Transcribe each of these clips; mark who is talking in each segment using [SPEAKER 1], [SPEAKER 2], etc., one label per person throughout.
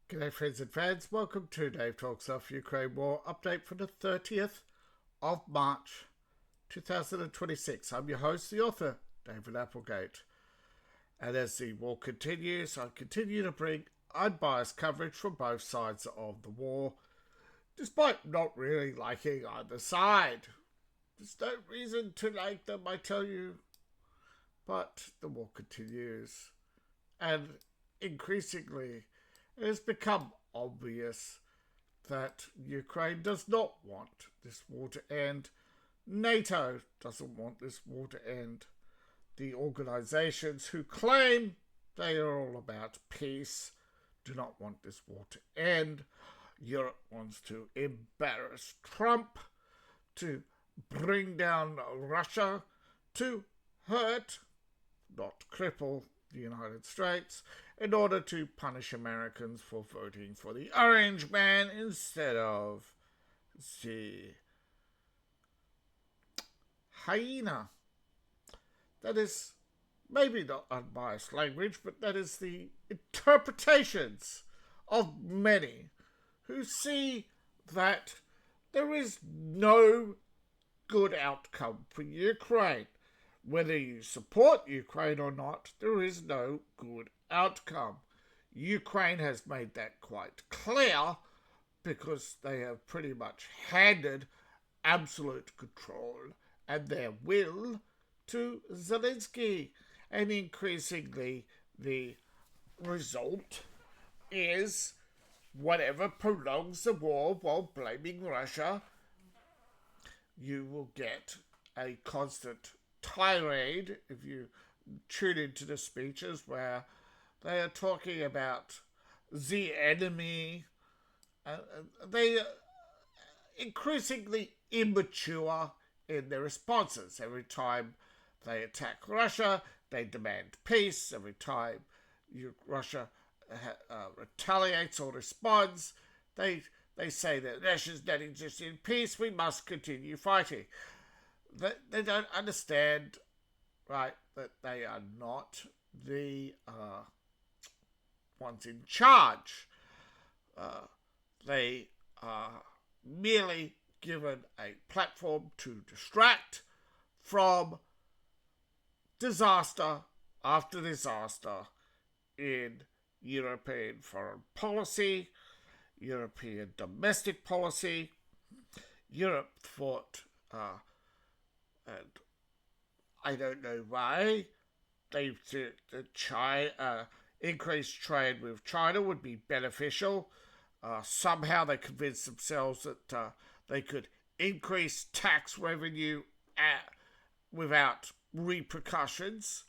[SPEAKER 1] G'day friends and fans, welcome to Dave Talks Off Ukraine War update for the 30th of March 2026. I'm your host, the author, David Applegate. And as the war continues, I continue to bring unbiased coverage from both sides of the war, despite not really liking either side. There's no reason to like them, I tell you, but the war continues. And increasingly, it has become obvious that Ukraine does not want this war to end. NATO doesn't want this war to end. The organizations who claim they are all about peace do not want this war to end. Europe wants to embarrass Trump, to bring down Russia, to hurt, not cripple, the United States, in order to punish Americans for voting for the Orange Man instead of the hyena. That is maybe not unbiased language, but that is the interpretations of many who see that there is no good outcome for Ukraine. Whether you support Ukraine or not, there is no good outcome. Ukraine has made that quite clear because they have pretty much handed absolute control and their will to Zelensky. And increasingly, the result is whatever prolongs the war while blaming Russia, you will get a constant tirade if you tune into the speeches where they are talking about the enemy. They are increasingly immature in their responses. Every time they attack Russia, they demand peace. Every time Russia retaliates or responds, they say that Russia's not interested in peace, we must continue fighting. They don't understand, right, that they are not the ones in charge. They are merely given a platform to distract from disaster after disaster in European foreign policy, European domestic policy. Europe fought and I don't know why they thought that increased trade with China would be beneficial. Somehow they convinced themselves that they could increase tax revenue without repercussions.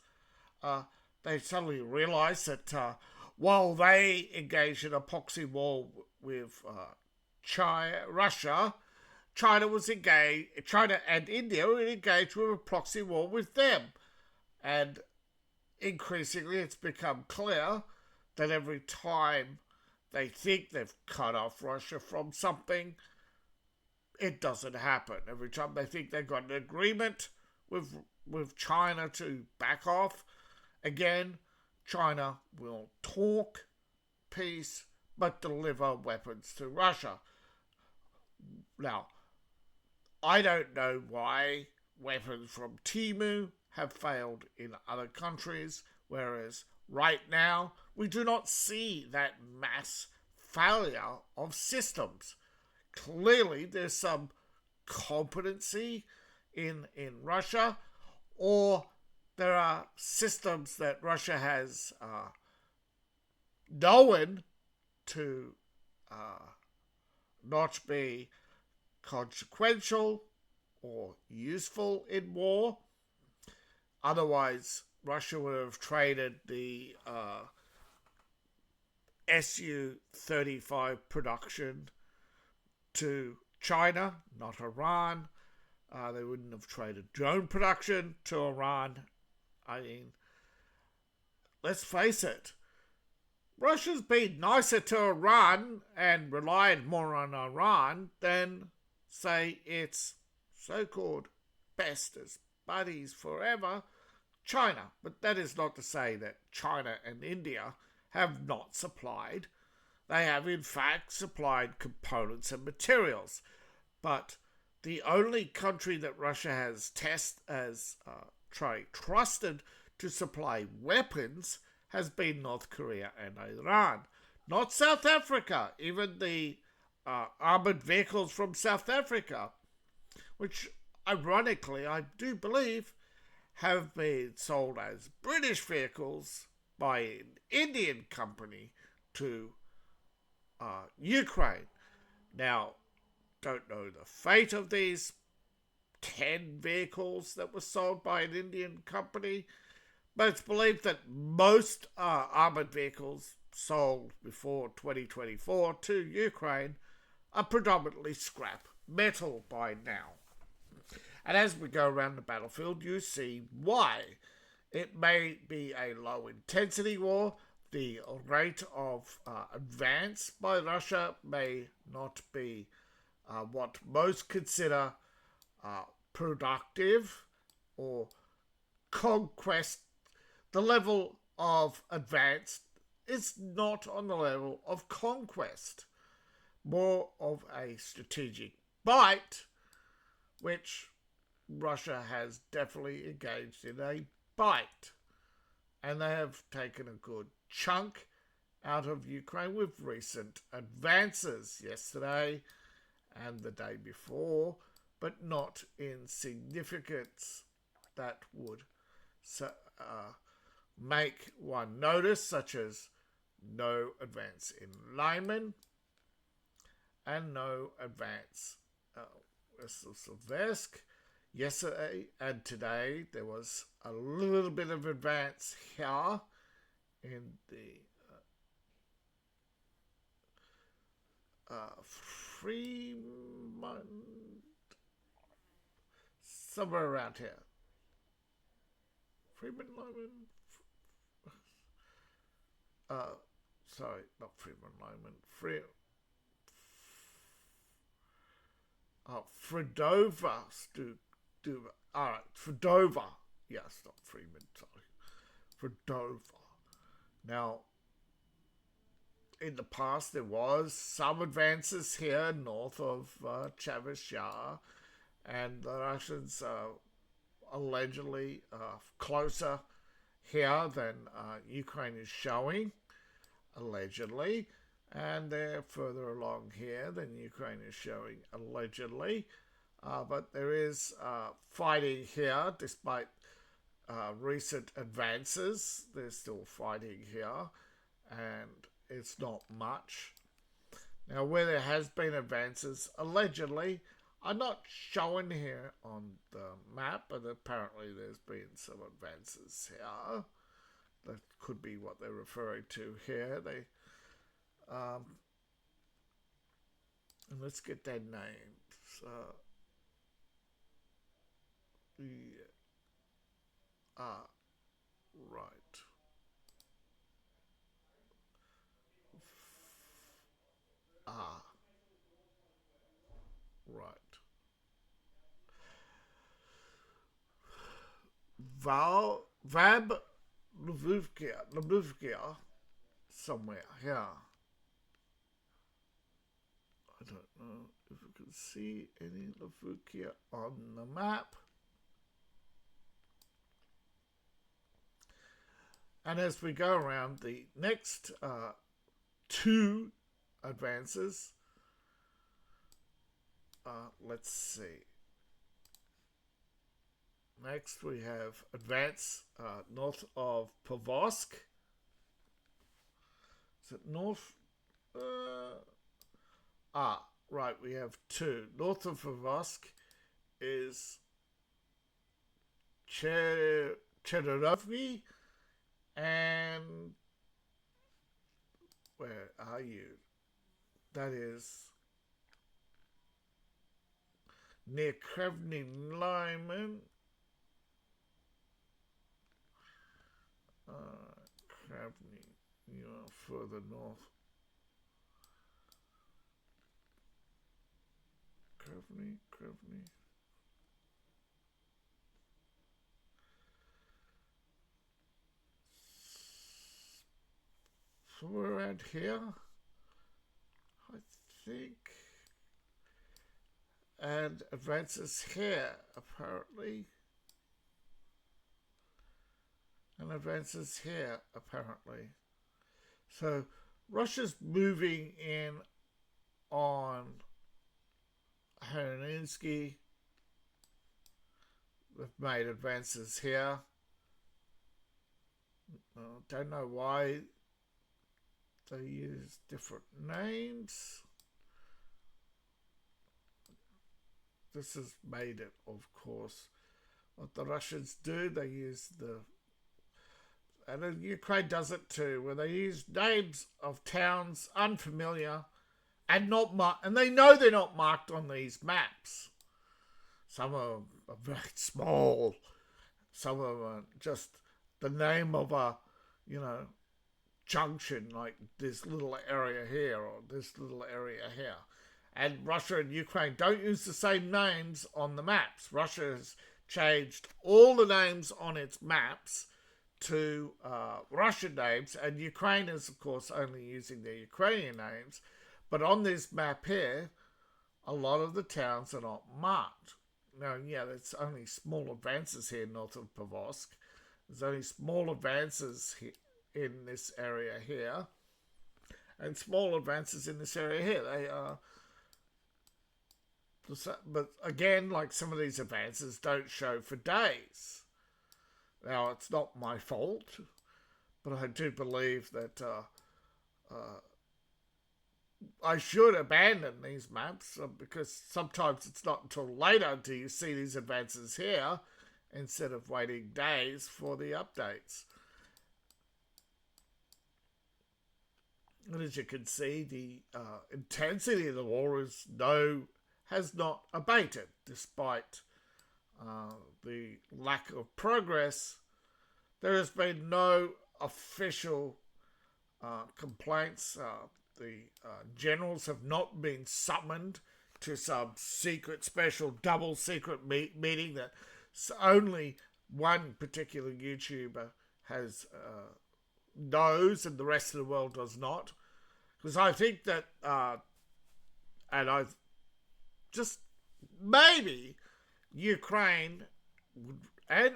[SPEAKER 1] They suddenly realized that while they engaged in a proxy war with Russia, China and India were engaged with a proxy war with them. And increasingly it's become clear that every time they think they've cut off Russia from something, it doesn't happen. Every time they think they've got an agreement with China to back off, again, China will talk peace but deliver weapons to Russia. Now, I don't know why weapons from Timu have failed in other countries, whereas right now we do not see that mass failure of systems. Clearly there's some competency in Russia, or there are systems that Russia has known to not be consequential or useful in war. Otherwise, Russia would have traded the Su-35 production to China, not Iran. They wouldn't have traded drone production to Iran. I mean, let's face it, Russia's been nicer to Iran and relied more on Iran than, say, its so-called bestest buddies forever, China. But that is not to say that China and India have not supplied they have in fact supplied components and materials. But the only country that Russia has trusted to supply weapons has been North Korea and Iran, not South Africa. Even the armored vehicles from South Africa, which ironically I do believe have been sold as British vehicles by an Indian company to Ukraine. Now, don't know the fate of these 10 vehicles that were sold by an Indian company, but it's believed that most armoured vehicles sold before 2024 to Ukraine are predominantly scrap metal by now. And as we go around the battlefield, you see why. It may be a low intensity war. The rate of advance by Russia may not be what most consider productive or conquest. The level of advance is not on the level of conquest, more of a strategic bite, which Russia has definitely engaged in a bite. And they have taken a good chunk out of Ukraine with recent advances yesterday and the day before, but not in significance that would make one notice, such as no advance in Lyman and no advance Silversk. Yesterday and today there was a little bit of advance here in the Fremont, somewhere around here. Freeman Lyman. Sorry, not Freeman Lyman. Fredova. Alright, Fredova. Yes, not Freeman, sorry. Fredova. Now, in the past, there was some advances here north of Chavis Yar, and the Russians are allegedly closer here than Ukraine is showing, allegedly, and they're further along here than Ukraine is showing, allegedly. But there is fighting here, despite recent advances. They're still fighting here, and it's not much. Now, where there has been advances, allegedly, are not shown here on the map, but apparently there's been some advances here. That could be what they're referring to here. And let's get their names. Right. Right. Vab Lvivkia, somewhere here. I don't know if we can see any Lvivkia on the map. And as we go around, the next two advances, let's see. Next we have advance north of Pavosk. Is it north? Right, we have two. North of Pavosk is Cherovy, and where are you? That is near Krevny Lyman. Krevny, you are further north. Krevny. Somewhere around here. think. And advances here, apparently. And advances here, apparently. So Russia's moving in on Helsinki. They've made advances here. Don't know why they use different names. This has made it, of course. What the Russians do, they use the... And Ukraine does it too, where they use names of towns unfamiliar and not marked, and they know they're not marked on these maps. Some are very small. Some of them are just the name of a, junction, like this little area here or this little area here. And Russia and Ukraine don't use the same names on the maps. Russia has changed all the names on its maps to Russian names, and Ukraine is, of course, only using their Ukrainian names. But on this map here, a lot of the towns are not marked. Now, yeah, there's only small advances here north of Pavosk. There's only small advances in this area here, and small advances in this area here. They are, but again, like some of these advances don't show for days. Now, it's not my fault, but I do believe that I should abandon these maps because sometimes it's not until later until you see these advances here instead of waiting days for the updates. And as you can see, the intensity of the war has not abated despite the lack of progress. There has been no official complaints. The generals have not been summoned to some secret, special, double secret meeting that only one particular YouTuber has knows and the rest of the world does not. Because I think that, and I just maybe Ukraine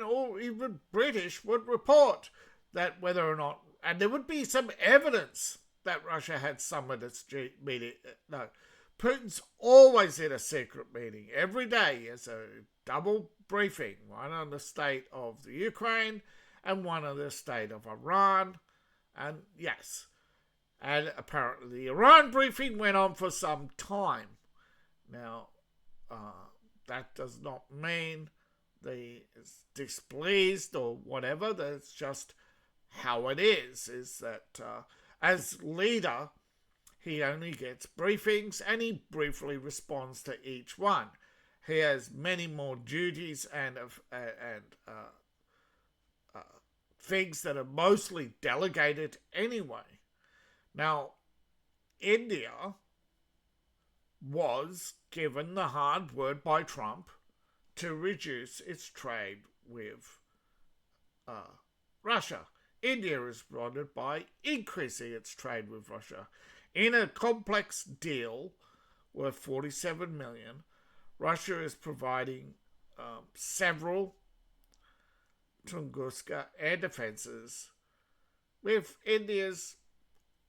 [SPEAKER 1] or even British would report that whether or not, and there would be some evidence that Russia had summoned its meeting. No, Putin's always in a secret meeting. Every day he has a double briefing, one on the state of the Ukraine and one on the state of Iran. And yes, and apparently the Iran briefing went on for some time. Now, that does not mean they is displeased or whatever. That's just how it is that as leader, he only gets briefings and he briefly responds to each one. He has many more duties and things that are mostly delegated anyway. Now, India was given the hard word by Trump to reduce its trade with Russia. India responded by increasing its trade with Russia. In a complex deal worth $47 million, Russia is providing several Tunguska air defenses, with India's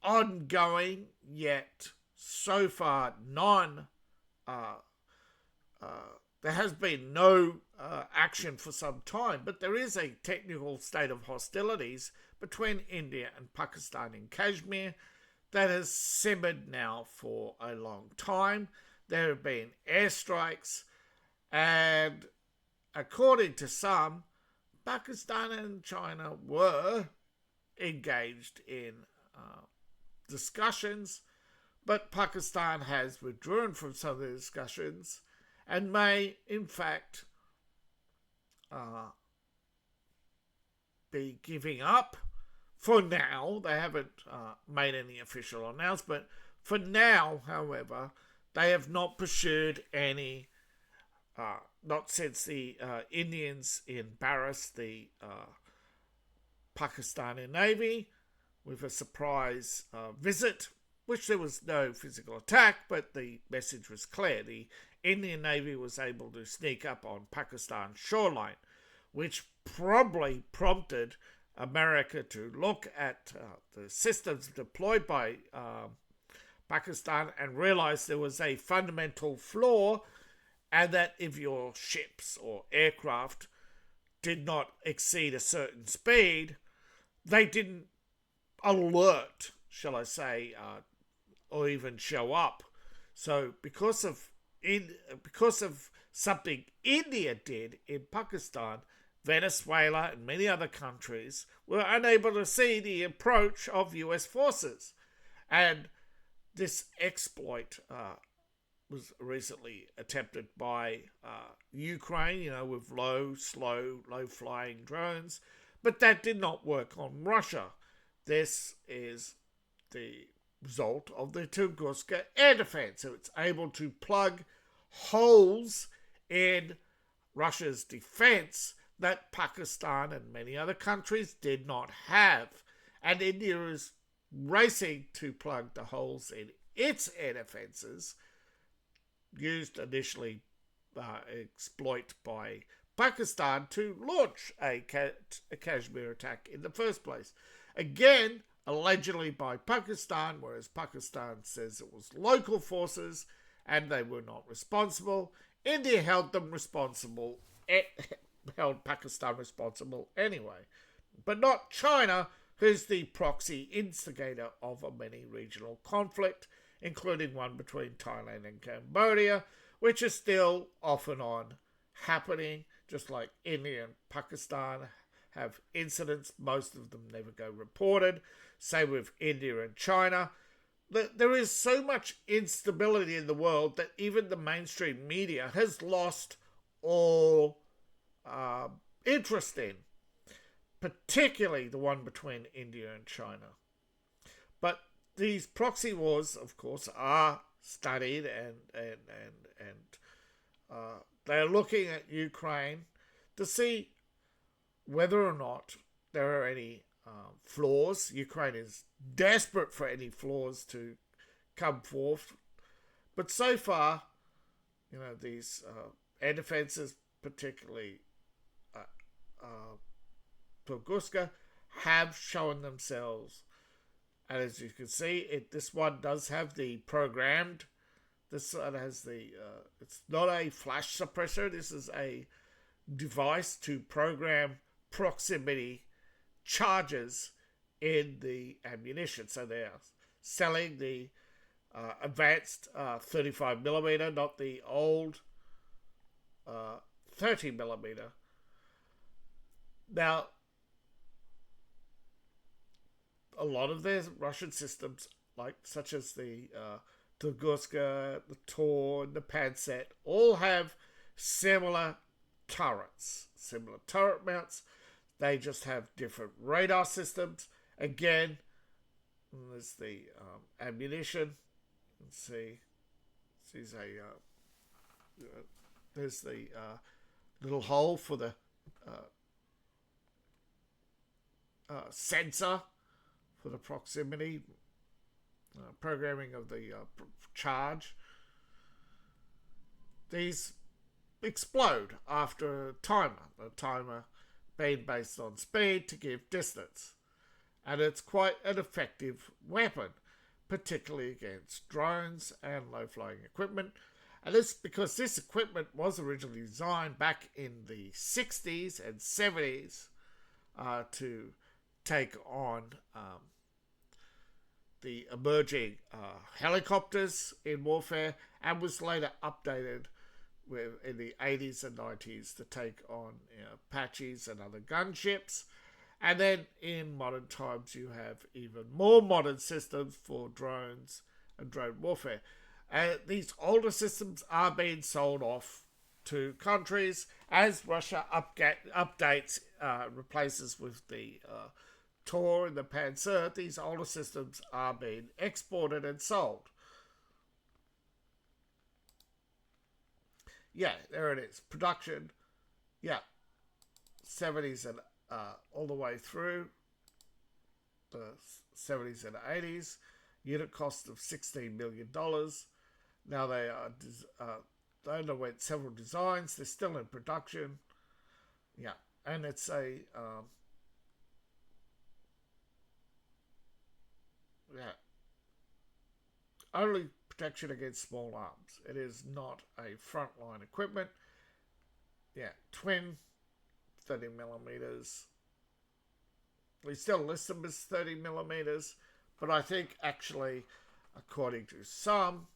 [SPEAKER 1] ongoing yet so far there has been no action for some time, but there is a technical state of hostilities between India and Pakistan in Kashmir that has simmered now for a long time. There have been airstrikes, and according to some, Pakistan and China were engaged in discussions, but Pakistan has withdrawn from some of the discussions and may, in fact, be giving up. For now, they haven't made any official announcement. For now, however, they have not pursued any, not since the Indians embarrassed the Pakistani Navy with a surprise visit which there was no physical attack, but the message was clear. The Indian Navy was able to sneak up on Pakistan's shoreline, which probably prompted America to look at the systems deployed by Pakistan and realize there was a fundamental flaw, and that if your ships or aircraft did not exceed a certain speed, they didn't alert, shall I say, or even show up. So because of something India did in Pakistan, Venezuela and many other countries were unable to see the approach of US forces. And this exploit was recently attempted by Ukraine, with low-flying drones, but that did not work on Russia. This is the result of the Tunguska air defense. So it's able to plug holes in Russia's defense that Pakistan and many other countries did not have. And India is racing to plug the holes in its air defenses, used initially exploit by Pakistan to launch a Kashmir attack in the first place. Again, allegedly by Pakistan, whereas Pakistan says it was local forces and they were not responsible. India held Pakistan responsible anyway. But not China, who's the proxy instigator of a many regional conflict, including one between Thailand and Cambodia, which is still off and on happening, just like India and Pakistan have incidents. Most of them never go reported. Same with India and China. There is so much instability in the world that even the mainstream media has lost all interest in, particularly the one between India and China. But these proxy wars, of course, are studied and they're looking at Ukraine to see whether or not there are any flaws. Ukraine is desperate for any flaws to come forth. But so far, these air defenses, particularly Tunguska, have shown themselves. And as you can see, this one does have the programmed. This one has the. It's not a flash suppressor. This is a device to program proximity charges in the ammunition. So they're selling the advanced 35mm, not the old 30mm. Now, a lot of their Russian systems, such as the Tunguska, the Tor, and the Pansat, all have similar turrets, similar turret mounts. They just have different radar systems. Again, there's the ammunition. Let's see. There's the little hole for the sensor for the proximity programming of the charge. These explode after a timer. The timer being based on speed to give distance. And it's quite an effective weapon, particularly against drones and low-flying equipment. And this because this equipment was originally designed back in the 60s and 70s to take on the emerging helicopters in warfare, and was later updated in the 80s and 90s to take on Apaches and other gunships. And then in modern times you have even more modern systems for drones and drone warfare. These older systems are being sold off to countries as Russia updates, replaces with the Tor and the Panzer. These older systems are being exported and sold. Yeah, there it is. Production. Yeah. 70s and all the way through the 70s and 80s. unit cost of $16 million. Now they underwent several designs. They're still in production. Yeah, and it's a only protection against small arms. It is not a frontline equipment. Yeah, twin 30 millimeters. We still list them as 30 millimeters, but I think actually, according to some,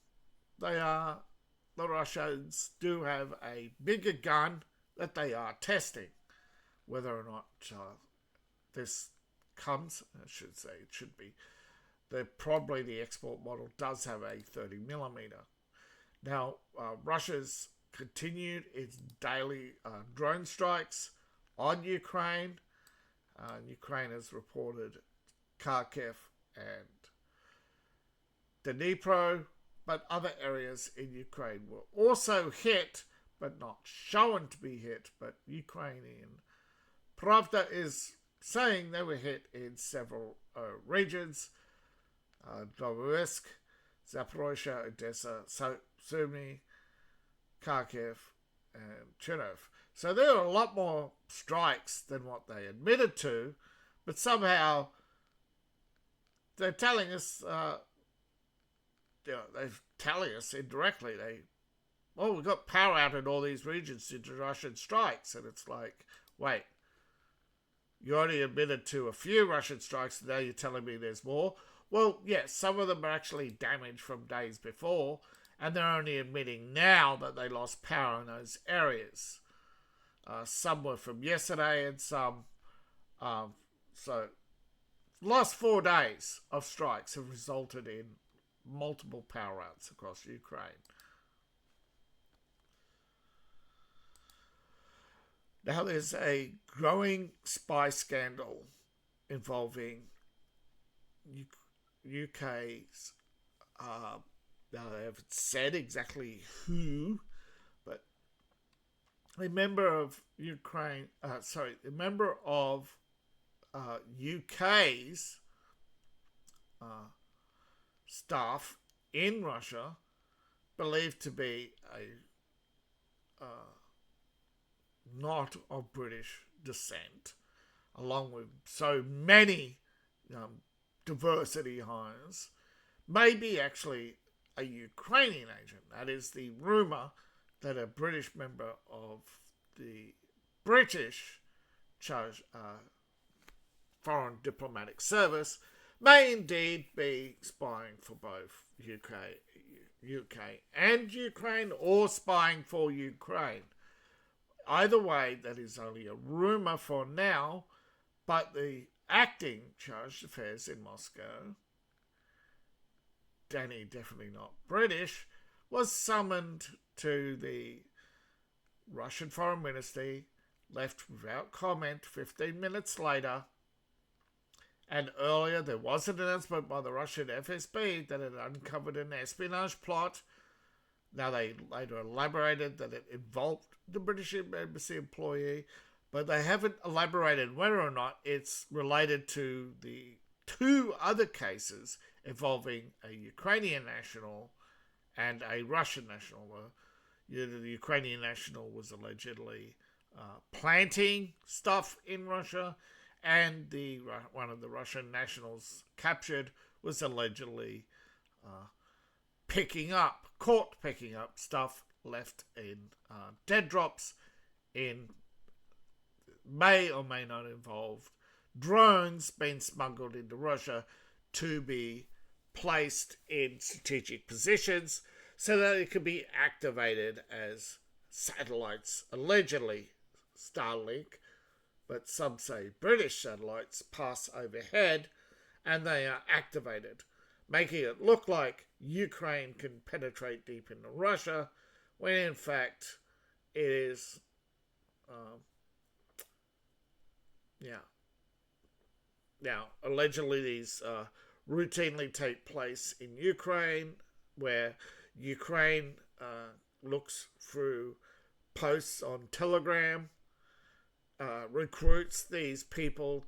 [SPEAKER 1] the Russians do have a bigger gun that they are testing. Whether or not this comes, I should say it should be, probably the export model does have a 30 millimeter. Now, Russia's continued its daily drone strikes on Ukraine. Ukraine has reported Kharkiv and Dnipro, but other areas in Ukraine were also hit, but not shown to be hit. But Ukrainian Pravda is saying they were hit in several regions: Donetsk, Zaporozhye, Odessa, Sumy, Kharkiv, and Chernihiv. So there are a lot more strikes than what they admitted to, but somehow they're telling us, they're telling us indirectly, we got power out in all these regions due to Russian strikes. And it's like, wait, you already admitted to a few Russian strikes, and now you're telling me there's more? Well, yes, some of them are actually damaged from days before, and they're only admitting now that they lost power in those areas. Some were from yesterday, and some... so, last 4 days of strikes have resulted in multiple power outs across Ukraine. Now, there's a growing spy scandal involving UK's... now, they haven't said exactly who, but a member of UK's staff in Russia, believed to be not of British descent, along with so many diversity hires, may be actually a Ukrainian agent. That is the rumour that a British member of the British Foreign Diplomatic Service may indeed be spying for both UK and Ukraine, or spying for Ukraine. Either way, that is only a rumour for now, but the acting charge d'affaires in Moscow, Danny, definitely not British, was summoned to the Russian Foreign Ministry, left without comment 15 minutes later. And earlier there was an announcement by the Russian FSB that it uncovered an espionage plot. Now they later elaborated that it involved the British Embassy employee, but they haven't elaborated whether or not it's related to the 2 other cases involving a Ukrainian national and a Russian national. The Ukrainian national was allegedly planting stuff in Russia, and one of the Russian nationals captured was allegedly caught picking up stuff left in dead drops may or may not involve drones being smuggled into Russia to be placed in strategic positions so that it could be activated as satellites, allegedly Starlink, but some say British satellites, pass overhead and they are activated, making it look like Ukraine can penetrate deep into Russia, when in fact it is, Now, allegedly these routinely take place in Ukraine, where Ukraine looks through posts on Telegram, recruits these people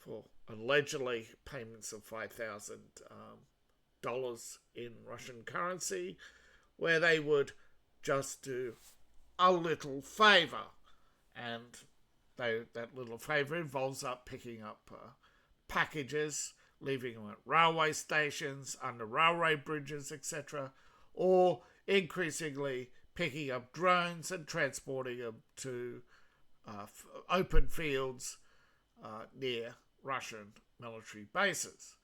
[SPEAKER 1] for allegedly payments of $5,000 in Russian currency, where they would just do a little favour, and that little favour involves picking up packages, leaving them at railway stations, under railway bridges, etc., or increasingly picking up drones and transporting them to open fields near Russian military bases.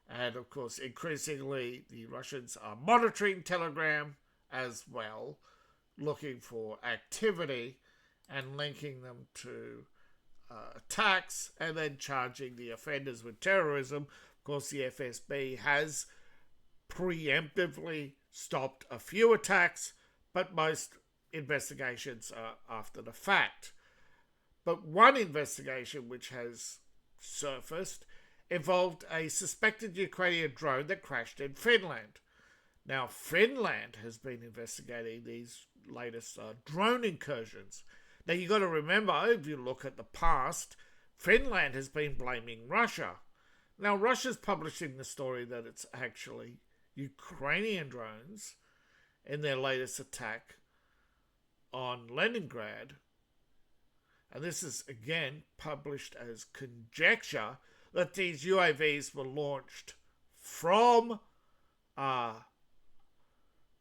[SPEAKER 1] And of course, increasingly, the Russians are monitoring Telegram as well, looking for activity and linking them to attacks, and then charging the offenders with terrorism. Of course, the FSB has preemptively stopped a few attacks, but most investigations are after the fact. But one investigation which has surfaced involved a suspected Ukrainian drone that crashed in Finland. Now, Finland has been investigating these latest drone incursions. Now, you've got to remember, if you look at the past, Finland has been blaming Russia. Now, Russia's publishing the story that it's actually Ukrainian drones in their latest attack on Leningrad. And this is, again, published as conjecture that these UAVs were launched from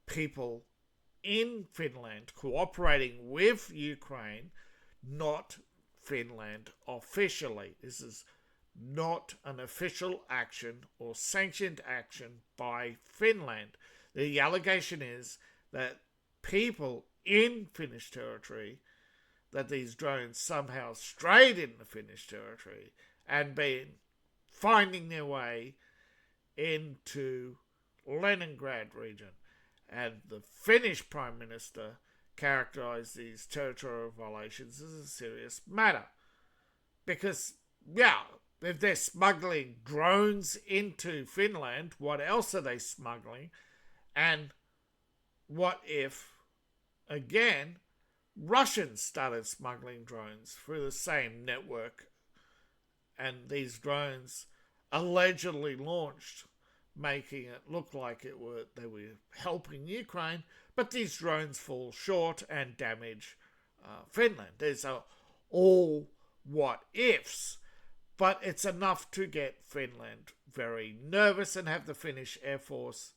[SPEAKER 1] people in Finland cooperating with Ukraine, not Finland officially. This is not an official action or sanctioned action by Finland. The allegation is that people in Finnish territory, that these drones somehow strayed in the Finnish territory and been finding their way into Leningrad region. And the Finnish Prime Minister characterised these territorial violations as a serious matter. Because, yeah, if they're smuggling drones into Finland, what else are they smuggling? And what if, again, Russians started smuggling drones through the same network, and these drones allegedly launched, making it look like they were helping Ukraine, but these drones fall short and damage Finland. There's all what-ifs, but it's enough to get Finland very nervous and have the Finnish Air Force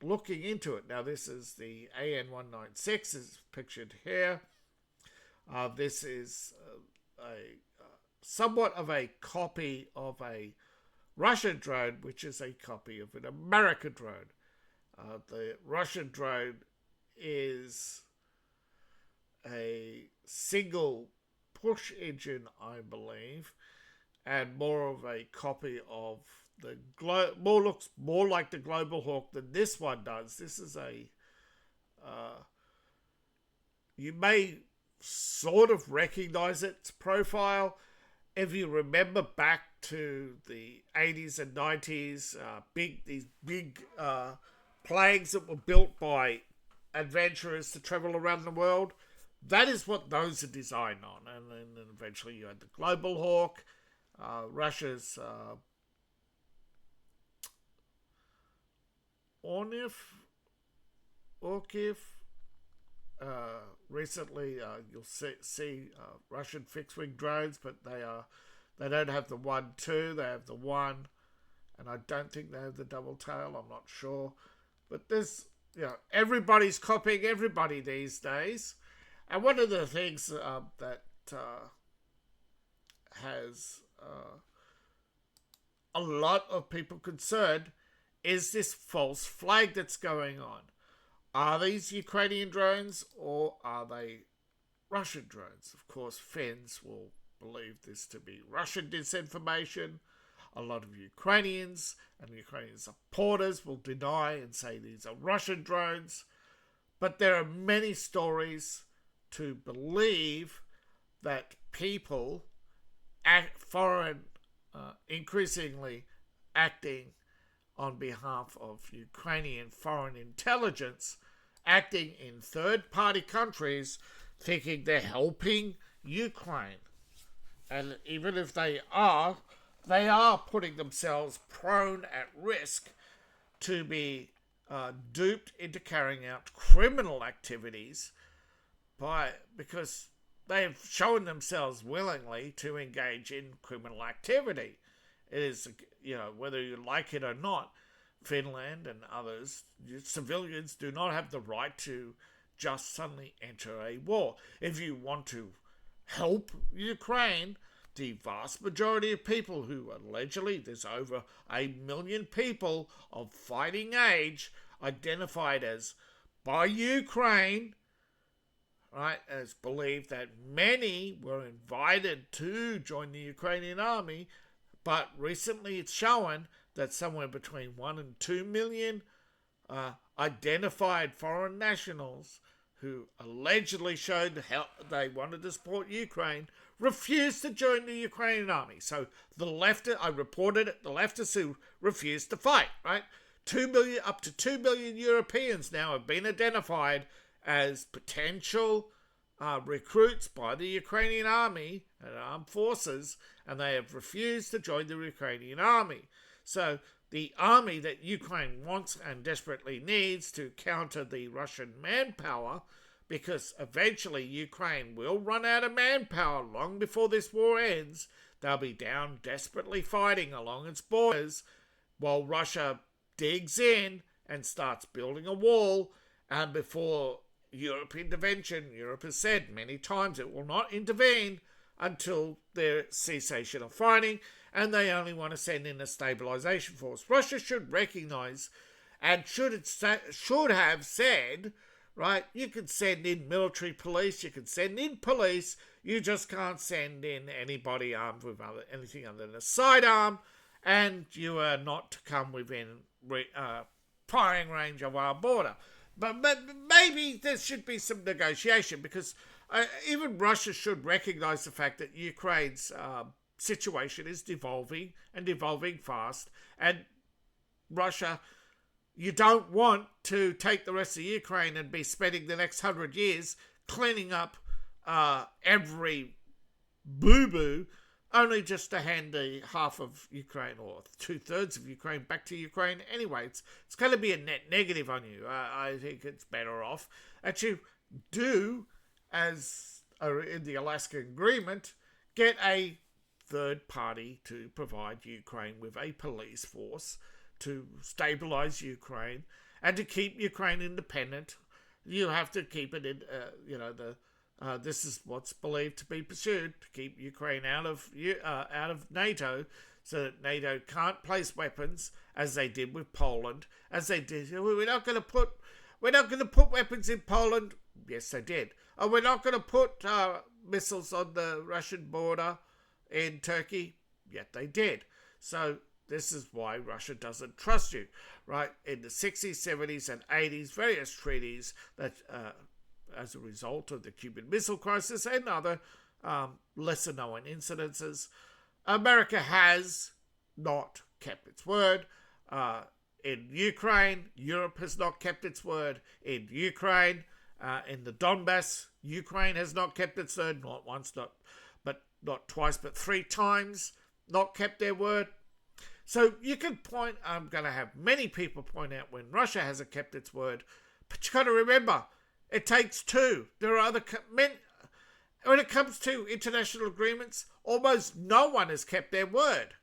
[SPEAKER 1] looking into it. Now, this is the AN-196, is pictured here. This is somewhat of a copy of a Russian drone, which is a copy of an American drone. The Russian drone is a single push engine, I believe, and more of a copy of the looks more like the Global Hawk than this one does. This is a you may sort of recognize its profile if you remember back to the 80s and 90s, these big planes that were built by adventurers to travel around the world. That is what those are designed on. And then eventually you had the Global Hawk, Russia's Orkiv. Recently, you'll see Russian fixed-wing drones, but they don't have the 1-2. They have the 1, and I don't think they have the double tail. I'm not sure, but there's everybody's copying everybody these days, and one of the things that has a lot of people concerned is this false flag that's going on. Are these Ukrainian drones or are they Russian drones? Of course, Finns will believe this to be Russian disinformation. A lot of Ukrainians and Ukrainian supporters will deny and say these are Russian drones. But there are many stories to believe that people, foreign, increasingly acting on behalf of Ukrainian foreign intelligence, acting in third-party countries, thinking they're helping Ukraine. And even if they are putting themselves prone at risk to be duped into carrying out criminal activities because they've shown themselves willingly to engage in criminal activity. It is, whether you like it or not, Finland and others, civilians do not have the right to just suddenly enter a war. If you want to help Ukraine, the vast majority of people who allegedly, there's over 1 million people of fighting age identified as by Ukraine, right, as believed that many were invited to join the Ukrainian army, but recently it's shown that somewhere between 1 and 2 million identified foreign nationals who allegedly showed how they wanted to support Ukraine refused to join the Ukrainian army. So the leftists, I reported it, the leftists who refused to fight, right? 2 million, up to 2 million Europeans now have been identified as potential recruits by the Ukrainian army and armed forces, and they have refused to join the Ukrainian army. So the army that Ukraine wants and desperately needs to counter the Russian manpower, because eventually Ukraine will run out of manpower long before this war ends. They'll be down desperately fighting along its borders while Russia digs in and starts building a wall. And before Europe intervention, Europe has said many times it will not intervene until their cessation of fighting, and they only want to send in a stabilization force. Russia should recognize and should have said, right, you can send in military police, you can send in police, you just can't send in anybody armed with anything other than a sidearm, and you are not to come within firing range of our border. But maybe there should be some negotiation, because even Russia should recognize the fact that Ukraine's situation is devolving and devolving fast, and Russia, you don't want to take the rest of Ukraine and be spending the next 100 years cleaning up every boo-boo, only just to hand the half of Ukraine or 2/3 of Ukraine back to Ukraine anyway. It's going to be a net negative on you. I think it's better off that you do, as in the Alaska Agreement, get a third party to provide Ukraine with a police force to stabilize Ukraine and to keep Ukraine independent. You have to keep it in, this is what's believed to be pursued, to keep Ukraine out of NATO, so that NATO can't place weapons, as they did with Poland, as they did. We're not going to put weapons in Poland. Yes, they did. We're not going to put missiles on the Russian border in Turkey. Yet they did. So this is why Russia doesn't trust you, right? In the 60s, 70s, and 80s, various treaties that, as a result of the Cuban Missile Crisis and other lesser-known incidences, America has not kept its word. In Ukraine, Europe has not kept its word. In Ukraine, in the Donbass, Ukraine has not kept its word, not once, not twice, but 3 times, not kept their word. So you can point, I'm going to have many people point out when Russia hasn't kept its word, but you got to remember, it takes 2. There are when it comes to international agreements, almost no one has kept their word.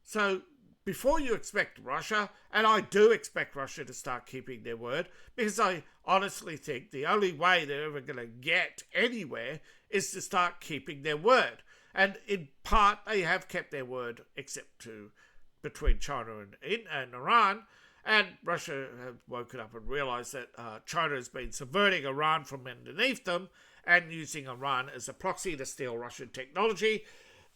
[SPEAKER 1] So before you expect Russia, and I do expect Russia to start keeping their word, because I honestly think the only way they're ever going to get anywhere is to start keeping their word. And in part, they have kept their word, except between China and Iran. And Russia has woken up and realised that China has been subverting Iran from underneath them and using Iran as a proxy to steal Russian technology.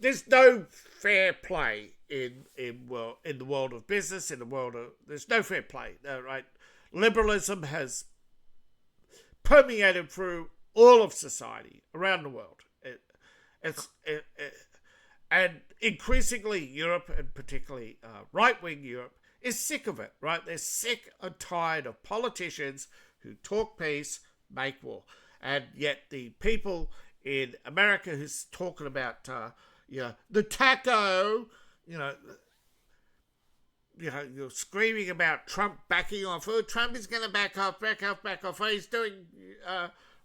[SPEAKER 1] There's no fair play in the world of business. There's no fair play, right? Liberalism has permeated through all of society around the world. And increasingly Europe, and particularly right-wing Europe, is sick of it, right? They're sick and tired of politicians who talk peace, make war. And yet the people in America who's talking about, the taco, you know, you're screaming about Trump backing off. Oh, Trump is going to back off. Oh, he's doing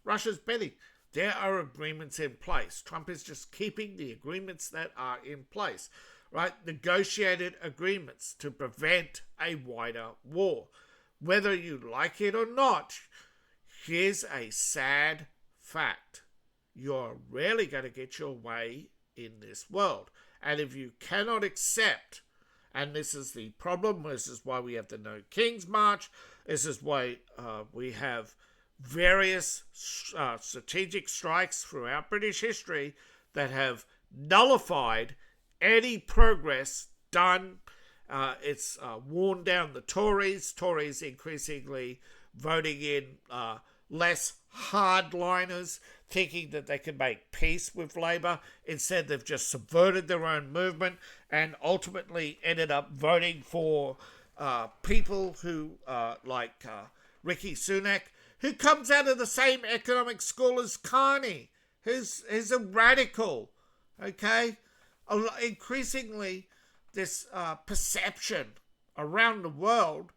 [SPEAKER 1] Russia's bidding. There are agreements in place. Trump is just keeping the agreements that are in place, right? Negotiated agreements to prevent a wider war. Whether you like it or not, here's a sad fact. You're rarely going to get your way in this world. And if you cannot accept, and this is the problem, this is why we have the No Kings March, this is why we have various strategic strikes throughout British history that have nullified any progress done. It's worn down the Tories increasingly voting in less hardliners, thinking that they can make peace with Labour. Instead, they've just subverted their own movement and ultimately ended up voting for people who, like Rishi Sunak, who comes out of the same economic school as Carney, who's a radical, okay? Increasingly, this perception around the world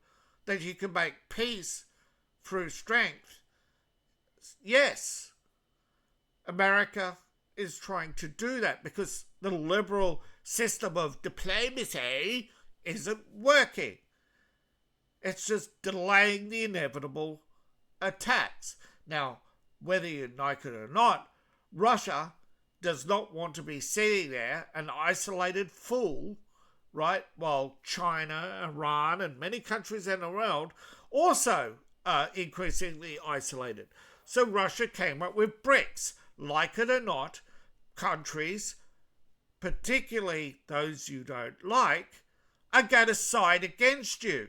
[SPEAKER 1] that you can make peace through strength. Yes, America is trying to do that because the liberal system of diplomacy isn't working. It's just delaying the inevitable attacks. Now, whether you like it or not, Russia does not want to be sitting there an isolated fool, right? While China, Iran, and many countries in the world also are increasingly isolated. So Russia came up with BRICS. Like it or not, countries, particularly those you don't like, are going to side against you.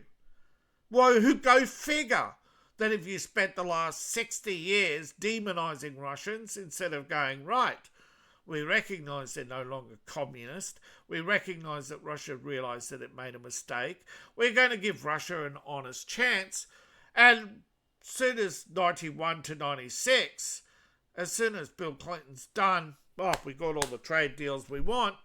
[SPEAKER 1] Well, who go figure that if you spent the last 60 years demonising Russians instead of going, right, we recognise they're no longer communist, we recognise that Russia realised that it made a mistake, we're going to give Russia an honest chance, and soon as 91 to 96, as soon as Bill Clinton's done, we got all the trade deals we want,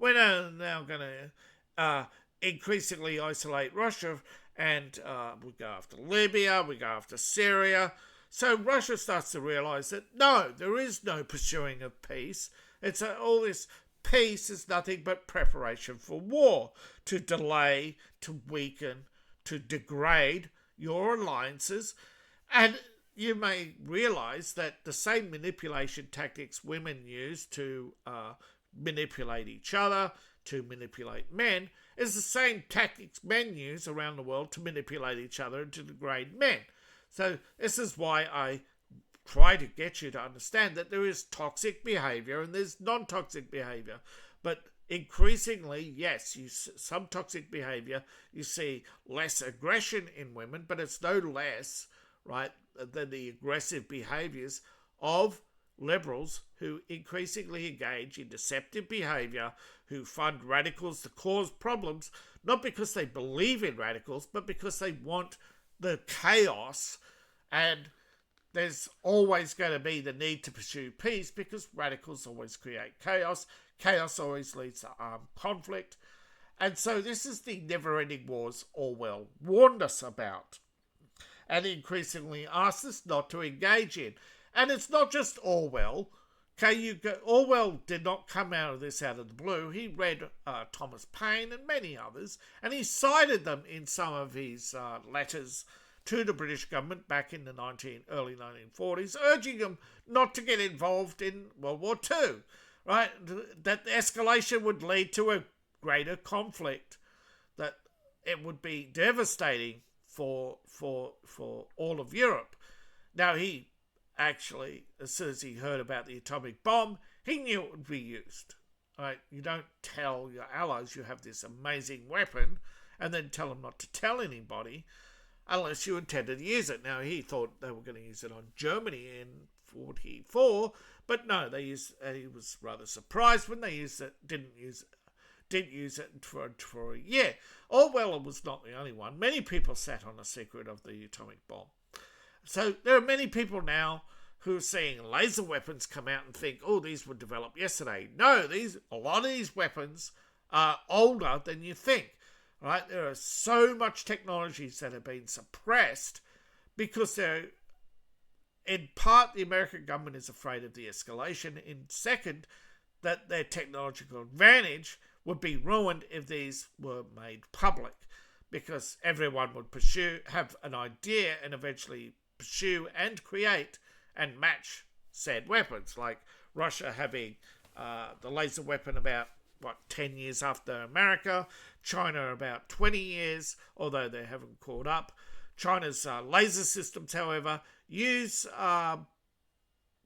[SPEAKER 1] we're now going to increasingly isolate Russia, and we go after Libya, we go after Syria. So Russia starts to realise that no, there is no pursuing of peace. It's all this peace is nothing but preparation for war, to delay, to weaken, to degrade your alliances. And you may realise that the same manipulation tactics women use to manipulate each other, to manipulate men, is the same tactics men use around the world to manipulate each other and to degrade men. So this is why I try to get you to understand that there is toxic behaviour and there's non-toxic behaviour. But increasingly, yes, some toxic behaviour, you see less aggression in women, but it's no less, right, than the aggressive behaviours of liberals who increasingly engage in deceptive behaviour, who fund radicals to cause problems, not because they believe in radicals, but because they want the chaos. And there's always going to be the need to pursue peace because radicals always create chaos. Chaos always leads to armed conflict. And so this is the never-ending wars Orwell warned us about and increasingly asks us not to engage in. And it's not just Orwell. Okay, Orwell did not come out of this out of the blue. He read Thomas Paine and many others, and he cited them in some of his letters to the British government back in the early 1940s, urging them not to get involved in World War II, right? That escalation would lead to a greater conflict, that it would be devastating for all of Europe. Now, he actually, as soon as he heard about the atomic bomb, he knew it would be used. Right? You don't tell your allies you have this amazing weapon and then tell them not to tell anybody unless you intended to use it. Now, he thought they were going to use it on Germany in 1944, but no, he was rather surprised when they didn't use it for a year. Orwell was not the only one. Many people sat on the secret of the atomic bomb. So there are many people now who are seeing laser weapons come out and think, oh, these were developed yesterday. No, a lot of these weapons are older than you think. Right? There are so much technologies that have been suppressed because they're, in part, the American government is afraid of the escalation. In second, that their technological advantage would be ruined if these were made public, because everyone would have an idea and eventually pursue and create and match said weapons, like Russia having the laser weapon about 10 years after America, China about 20 years, although they haven't caught up. China's laser systems, however, use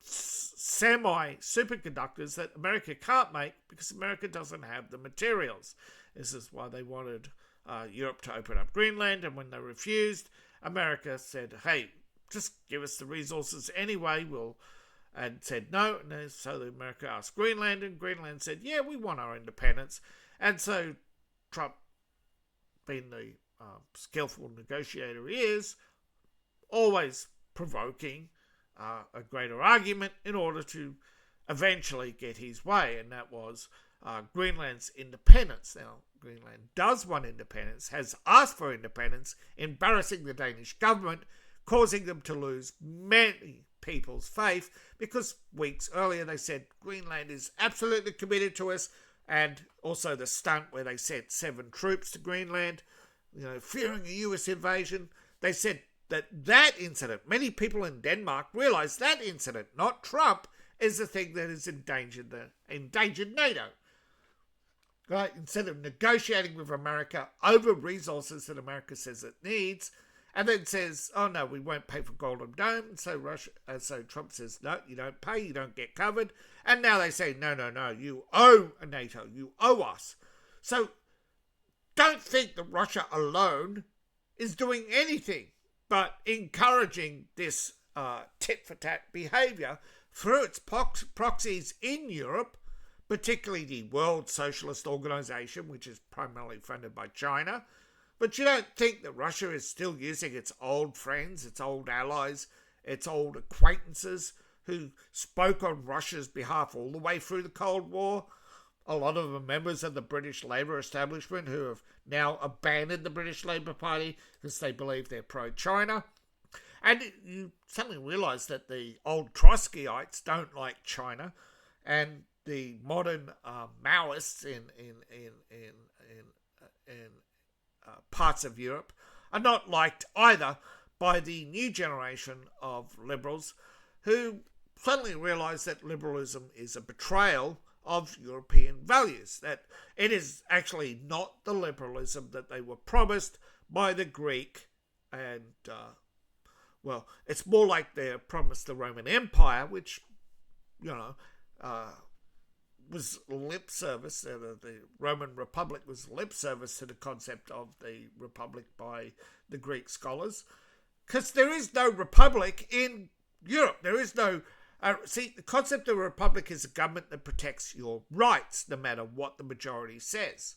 [SPEAKER 1] semi-superconductors that America can't make because America doesn't have the materials. This is why they wanted Europe to open up Greenland, and when they refused, America said, hey, just give us the resources anyway, and said no. And so America asked Greenland, and Greenland said, yeah, we want our independence. And so Trump, being the skillful negotiator he is, always provoking a greater argument in order to eventually get his way, and that was Greenland's independence. Now, Greenland does want independence, has asked for independence, embarrassing the Danish government, causing them to lose many people's faith, because weeks earlier they said Greenland is absolutely committed to us, and also the stunt where they sent 7 troops to Greenland, fearing a US invasion. They said that incident, many people in Denmark realised that incident, not Trump, is the thing that has endangered NATO. Right? Instead of negotiating with America over resources that America says it needs, and then says, oh no, we won't pay for Golden Dome. So Trump says, no, you don't pay, you don't get covered. And now they say, no, you owe NATO, you owe us. So don't think that Russia alone is doing anything but encouraging this tit-for-tat behaviour through its proxies in Europe, particularly the World Socialist Organization, which is primarily funded by China. But you don't think that Russia is still using its old friends, its old allies, its old acquaintances who spoke on Russia's behalf all the way through the Cold War? A lot of them are members of the British Labour establishment who have now abandoned the British Labour Party because they believe they're pro-China. And you suddenly realise that the old Trotskyites don't like China, and the modern Maoists in parts of Europe are not liked either by the new generation of liberals, who suddenly realise that liberalism is a betrayal of European values, that it is actually not the liberalism that they were promised by the Greek, and it's more like they're promised the Roman Empire, which was lip service. The Roman Republic was lip service to the concept of the Republic by the Greek scholars, because there is no Republic in Europe. There is no the concept of a republic is a government that protects your rights no matter what the majority says.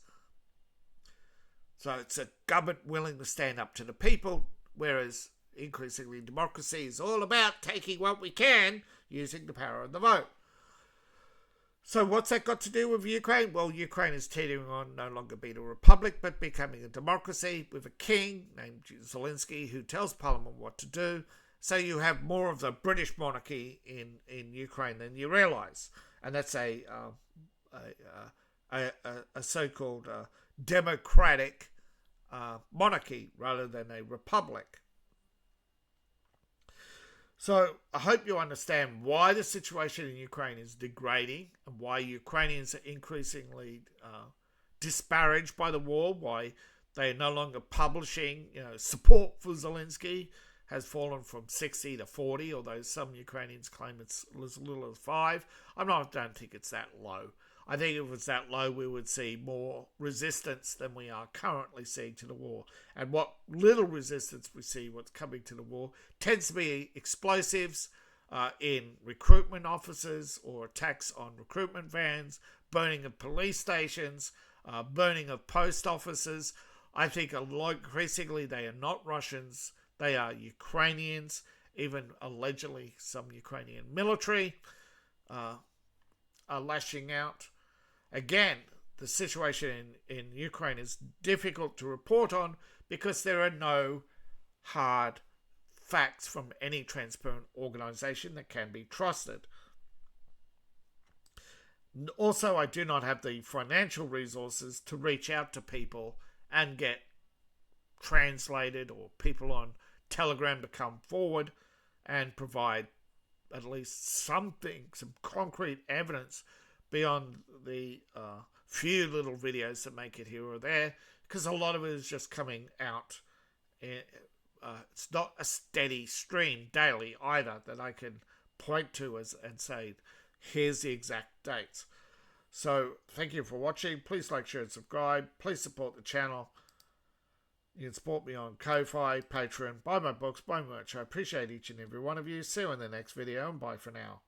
[SPEAKER 1] So it's a government willing to stand up to the people, whereas increasingly democracy is all about taking what we can using the power of the vote. So what's that got to do with Ukraine? Well, Ukraine is teetering on no longer being a republic, but becoming a democracy with a king named Zelensky who tells Parliament what to do. So you have more of the British monarchy in Ukraine than you realise. And that's a so-called democratic monarchy rather than a republic. So I hope you understand why the situation in Ukraine is degrading and why Ukrainians are increasingly disparaged by the war, why they are no longer publishing support for Zelensky has fallen from 60 to 40, although some Ukrainians claim it's as little as 5. I don't think it's that low. I think if it was that low, we would see more resistance than we are currently seeing to the war. And what little resistance we see what's coming to the war tends to be explosives in recruitment offices or attacks on recruitment vans, burning of police stations, burning of post offices. I think increasingly they are not Russians, they are Ukrainians, even allegedly some Ukrainian military are lashing out. Again, the situation in Ukraine is difficult to report on because there are no hard facts from any transparent organization that can be trusted. Also, I do not have the financial resources to reach out to people and get translated or people on Telegram to come forward and provide at least something, some concrete evidence beyond the few little videos that make it here or there, because a lot of it is just coming out. It's not a steady stream daily either that I can point to and say, here's the exact dates. So thank you for watching. Please like, share, and subscribe. Please support the channel. You can support me on Ko-Fi, Patreon, buy my books, buy merch. I appreciate each and every one of you. See you in the next video, and bye for now.